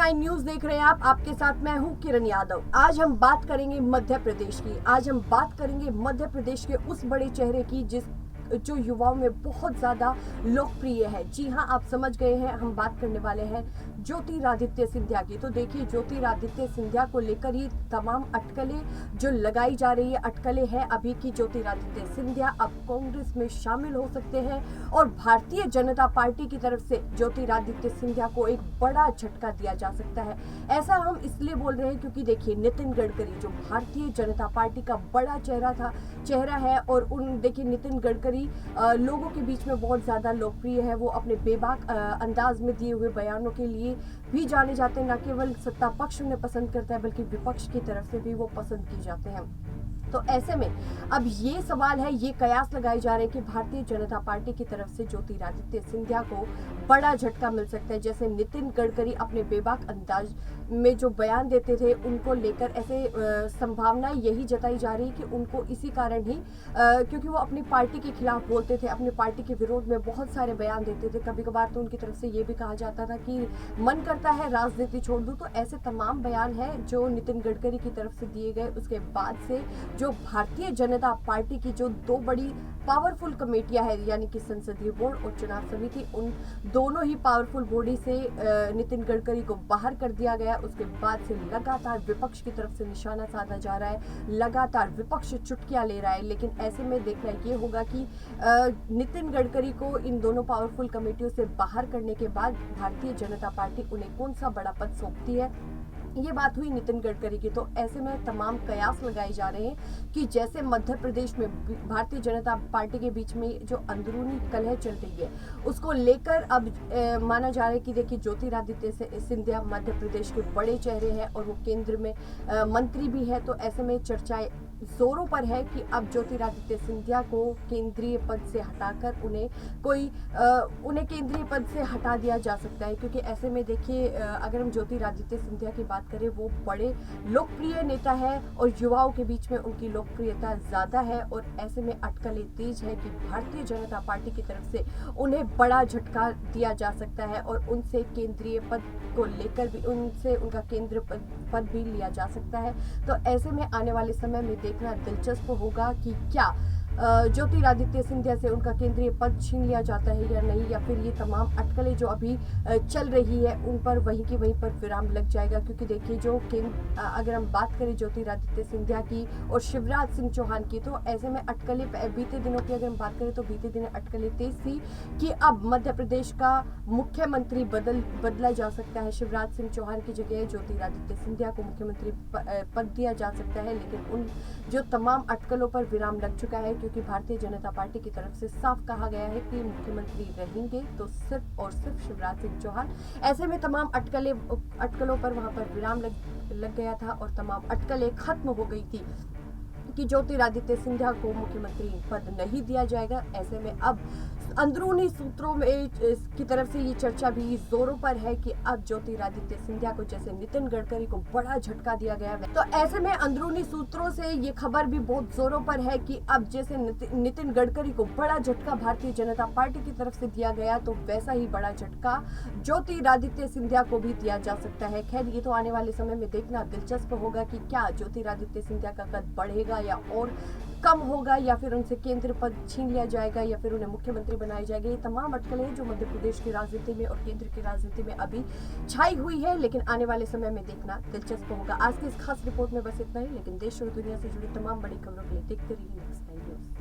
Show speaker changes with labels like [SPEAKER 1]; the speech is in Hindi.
[SPEAKER 1] नेक्स्ट 9 न्यूज देख रहे हैं आप। आपके साथ मैं हूं किरण यादव। आज हम बात करेंगे मध्य प्रदेश की। आज हम बात करेंगे मध्य प्रदेश के उस बड़े चेहरे की जो युवाओं में बहुत ज्यादा लोकप्रिय है। जी हां, आप समझ गए हैं, हम बात करने वाले हैं ज्योतिरादित्य सिंधिया की। तो देखिए, ज्योतिरादित्य सिंधिया को लेकर ही तमाम अटकलें जो लगाई जा रही है, अटकलें हैं अभी की ज्योतिरादित्य सिंधिया अब कांग्रेस में शामिल हो सकते हैं और भारतीय जनता पार्टी की तरफ से ज्योतिरादित्य सिंधिया को एक बड़ा झटका दिया जा सकता है। ऐसा हम इसलिए बोल रहे हैं क्योंकि देखिए, नितिन गडकरी जो भारतीय जनता पार्टी का बड़ा चेहरा है और देखिए नितिन गडकरी लोगों के बीच में बहुत ज्यादा लोकप्रिय है। वो अपने बेबाक अंदाज में दिए हुए बयानों के लिए भी जाने जाते हैं। न केवल सत्ता पक्ष उन्हें पसंद करता है बल्कि विपक्ष की तरफ से भी वो पसंद किए जाते हैं। तो ऐसे में अब ये सवाल है, ये कयास लगाए जा रहे हैं कि भारतीय जनता पार्टी की तरफ से ज्योतिरादित्य सिंधिया को बड़ा झटका मिल सकता है। जैसे नितिन गडकरी अपने बेबाक अंदाज में जो बयान देते थे, उनको लेकर ऐसे संभावना यही जताई जा रही है कि उनको इसी कारण ही क्योंकि वो अपनी पार्टी के खिलाफ बोलते थे, अपनी पार्टी के विरोध में बहुत सारे बयान देते थे। कभी कभार तो उनकी तरफ से ये भी कहा जाता था कि मन करता है राजनीति छोड़ दूं। तो ऐसे तमाम बयान हैं जो नितिन गडकरी की तरफ से दिए गए। उसके बाद से जो भारतीय जनता पार्टी की जो दो बड़ी पावरफुल कमेटियां हैं, यानी कि संसदीय बोर्ड और चुनाव समिति, उन दोनों ही पावरफुल बॉडी से नितिन गडकरी को बाहर कर दिया गया। उसके बाद से लगातार विपक्ष की तरफ से निशाना साधा जा रहा है, लगातार विपक्ष चुटकियां ले रहा है। लेकिन ऐसे में देखना ये होगा कि नितिन गडकरी को इन दोनों पावरफुल कमेटियों से बाहर करने के बाद भारतीय जनता पार्टी उन्हें कौन सा बड़ा पद सौंपती है। ये बात हुई नितिन गडकरी की। तो ऐसे में तमाम कयास लगाए जा रहे हैं कि जैसे मध्य प्रदेश में भारतीय जनता पार्टी के बीच में जो अंदरूनी कलह चल रही है, उसको लेकर अब माना जा रहा है कि देखिए, ज्योतिरादित्य सिंधिया मध्य प्रदेश के बड़े चेहरे हैं और वो केंद्र में मंत्री भी है। तो ऐसे में चर्चाएं जोरों पर है कि अब ज्योतिरादित्य सिंधिया को केंद्रीय पद से हटाकर उन्हें केंद्रीय पद से हटा दिया जा सकता है। क्योंकि ऐसे में देखिए, अगर हम ज्योतिरादित्य सिंधिया की बात करें, वो बड़े लोकप्रिय नेता है और युवाओं के बीच में उनकी लोकप्रियता ज्यादा है। और ऐसे में अटकलें तेज है कि भारतीय जनता पार्टी की तरफ से उन्हें बड़ा झटका दिया जा सकता है और उनसे केंद्रीय पद को लेकर भी उनसे उनका केंद्र पद भी लिया जा सकता है। तो ऐसे में आने वाले समय में देखना दिलचस्प होगा कि क्या ज्योतिरादित्य सिंधिया से उनका केंद्रीय पद छीन लिया जाता है या नहीं, या फिर ये तमाम अटकलें जो अभी चल रही है उन पर वहीं की वहीं पर विराम लग जाएगा। क्योंकि देखिए, अगर हम बात करें ज्योतिरादित्य सिंधिया की और शिवराज सिंह चौहान की, तो ऐसे में अटकलें बीते दिनों की अगर हम बात करें तो बीते दिन अटकलें तेज थी कि अब मध्य प्रदेश का मुख्यमंत्री बदला जा सकता है। शिवराज सिंह चौहान की जगह ज्योतिरादित्य सिंधिया को मुख्यमंत्री पद दिया जा सकता है। लेकिन उन जो तमाम अटकलों पर विराम लग चुका है, क्योंकि भारतीय जनता पार्टी की तरफ से साफ कहा गया है कि मुख्यमंत्री रहेंगे तो सिर्फ और सिर्फ शिवराज सिंह चौहान। ऐसे में तमाम अटकलों पर वहां पर विराम लग गया था और तमाम अटकलें खत्म हो गई थी कि ज्योतिरादित्य सिंधिया को मुख्यमंत्री पद नहीं दिया जाएगा। ऐसे में अब अंदरूनी सूत्रों में की तरफ से ये चर्चा भी जोरों पर है कि अब ज्योतिरादित्य सिंधिया को जैसे नितिन गडकरी को बड़ा झटका दिया गया है, तो ऐसे में अंदरूनी सूत्रों से ये खबर भी बहुत जोरों पर है कि अब जैसे नितिन गडकरी को बड़ा झटका भारतीय जनता पार्टी की तरफ से दिया गया, तो वैसा ही बड़ा झटका ज्योतिरादित्य सिंधिया को भी दिया जा सकता है। खैर, ये तो आने वाले समय में देखना दिलचस्प होगा कि क्या ज्योतिरादित्य सिंधिया का कद बढ़ेगा या और कम होगा, या फिर उनसे केंद्र पद छीन लिया जाएगा, या फिर उन्हें मुख्यमंत्री बनाए जाएंगे। ये तमाम अटकलें हैं जो मध्य प्रदेश की राजनीति में और केंद्र की राजनीति में अभी छाई हुई है। लेकिन आने वाले समय में देखना दिलचस्प होगा। आज की इस खास रिपोर्ट में बस इतना ही, लेकिन देश और दुनिया से जुड़ी तमाम बड़ी खबरों के लिए देखते रहिए नेक्स्ट 9 न्यूज।